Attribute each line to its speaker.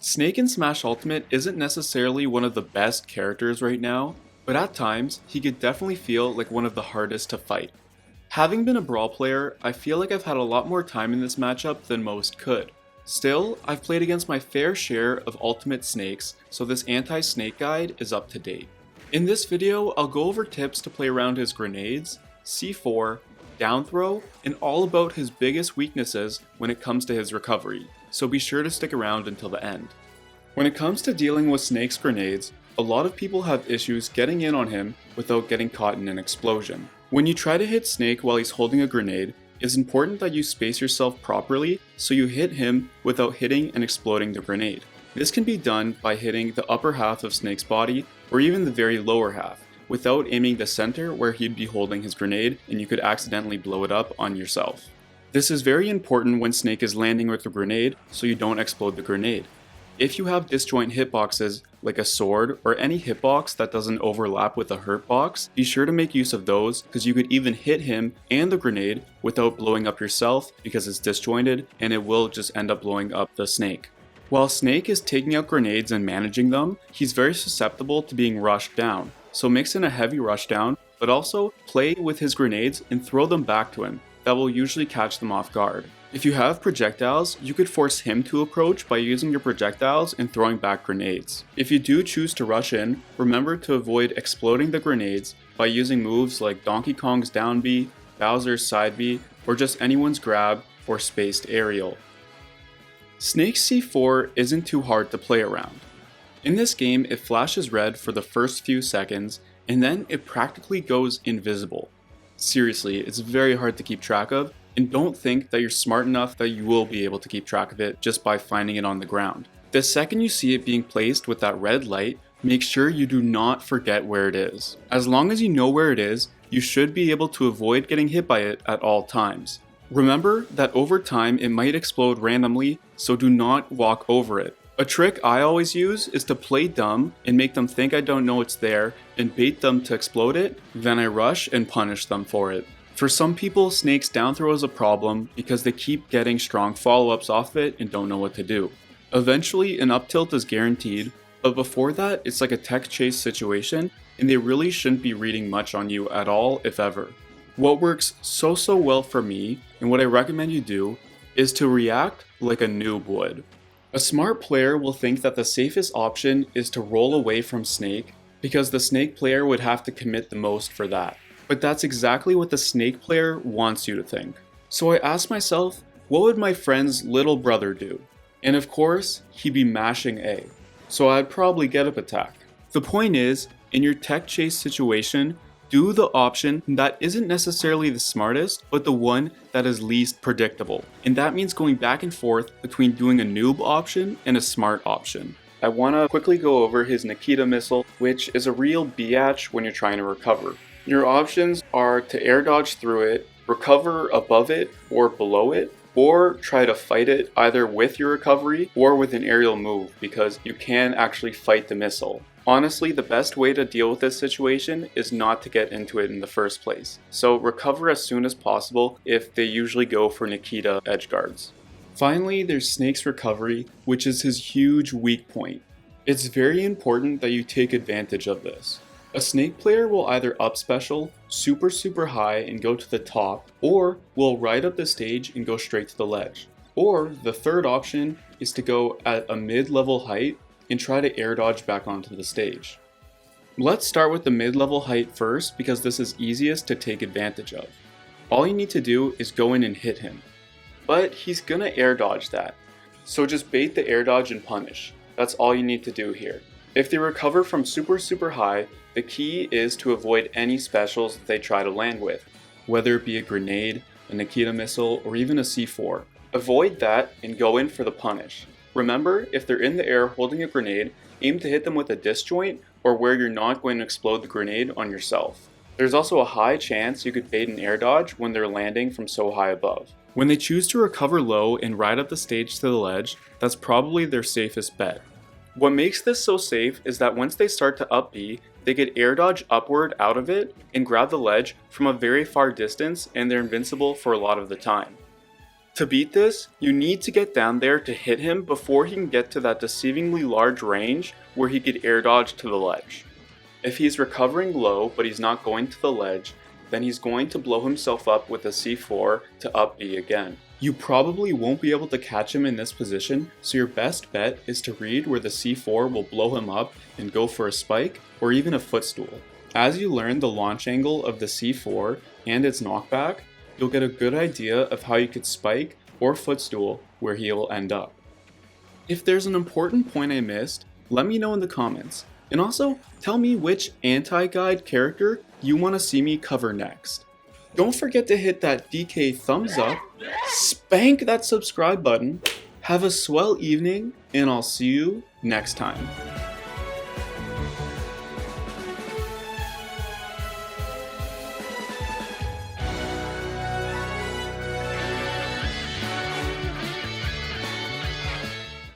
Speaker 1: Snake in Smash Ultimate isn't necessarily one of the best characters right now, but at times, he could definitely feel like one of the hardest to fight. Having been a Brawl player, I feel like I've had a lot more time in this matchup than most could. Still, I've played against my fair share of Ultimate Snakes, so this anti-snake guide is up to date. In this video, I'll go over tips to play around his grenades, C4, down throw, and all about his biggest weaknesses when it comes to his recovery, so be sure to stick around until the end. When it comes to dealing with Snake's grenades, a lot of people have issues getting in on him without getting caught in an explosion. When you try to hit Snake while he's holding a grenade, it's important that you space yourself properly so you hit him without hitting and exploding the grenade. This can be done by hitting the upper half of Snake's body or even the very lower half, without aiming the center where he'd be holding his grenade and you could accidentally blow it up on yourself. This is very important when Snake is landing with a grenade so you don't explode the grenade. If you have disjoint hitboxes like a sword or any hitbox that doesn't overlap with a hurt box, be sure to make use of those because you could even hit him and the grenade without blowing up yourself because it's disjointed and it will just end up blowing up the Snake. While Snake is taking out grenades and managing them, he's very susceptible to being rushed down. So mix in a heavy rushdown, but also play with his grenades and throw them back to him. That will usually catch them off guard. If you have projectiles, you could force him to approach by using your projectiles and throwing back grenades. If you do choose to rush in, remember to avoid exploding the grenades by using moves like Donkey Kong's down B, Bowser's side B, or just anyone's grab or spaced aerial. Snake's C4 isn't too hard to play around. In this game, it flashes red for the first few seconds, and then it practically goes invisible. Seriously, it's very hard to keep track of, and don't think that you're smart enough that you will be able to keep track of it just by finding it on the ground. The second you see it being placed with that red light, make sure you do not forget where it is. As long as you know where it is, you should be able to avoid getting hit by it at all times. Remember that over time it might explode randomly, so do not walk over it. A trick I always use is to play dumb and make them think I don't know it's there and bait them to explode it, then I rush and punish them for it. For some people, Snake's down throw is a problem because they keep getting strong follow-ups off it and don't know what to do. Eventually, an up tilt is guaranteed, but before that, it's like a tech chase situation and they really shouldn't be reading much on you at all, if ever. What works so well for me, and what I recommend you do, is to react like a noob would. A smart player will think that the safest option is to roll away from Snake because the Snake player would have to commit the most for that. But that's exactly what the Snake player wants you to think. So I asked myself, what would my friend's little brother do? And of course, he'd be mashing A. So I'd probably get up attack. The point is, in your tech chase situation, do the option that isn't necessarily the smartest, but the one that is least predictable. And that means going back and forth between doing a noob option and a smart option. I want to quickly go over his Nikita missile, which is a real biatch when you're trying to recover. Your options are to air dodge through it, recover above it or below it, or try to fight it either with your recovery or with an aerial move because you can actually fight the missile. Honestly, the best way to deal with this situation is not to get into it in the first place. So recover as soon as possible if they usually go for Nikita edge guards. Finally, there's Snake's recovery, which is his huge weak point. It's very important that you take advantage of this. A Snake player will either up special, super high and go to the top, or will ride up the stage and go straight to the ledge. Or the third option is to go at a mid-level height and try to air dodge back onto the stage. Let's start with the mid-level height first because this is easiest to take advantage of. All you need to do is go in and hit him. But he's gonna air dodge that. So just bait the air dodge and punish. That's all you need to do here. If they recover from super high, the key is to avoid any specials that they try to land with, whether it be a grenade, a Nikita missile, or even a C4. Avoid that and go in for the punish. Remember, if they're in the air holding a grenade, aim to hit them with a disjoint or where you're not going to explode the grenade on yourself. There's also a high chance you could bait an air dodge when they're landing from so high above. When they choose to recover low and ride up the stage to the ledge, that's probably their safest bet. What makes this so safe is that once they start to up B, they could air dodge upward out of it and grab the ledge from a very far distance and they're invincible for a lot of the time. To beat this, you need to get down there to hit him before he can get to that deceivingly large range where he could air dodge to the ledge. If he's recovering low but he's not going to the ledge, then he's going to blow himself up with a C4 to up B again. You probably won't be able to catch him in this position, so your best bet is to read where the C4 will blow him up and go for a spike or even a footstool. As you learn the launch angle of the C4 and its knockback, you'll get a good idea of how you could spike or footstool where he will end up. If there's an important point I missed, let me know in the comments. And also, tell me which anti-guide character you want to see me cover next. Don't forget to hit that DK thumbs up, spank that subscribe button, have a swell evening, and I'll see you next time.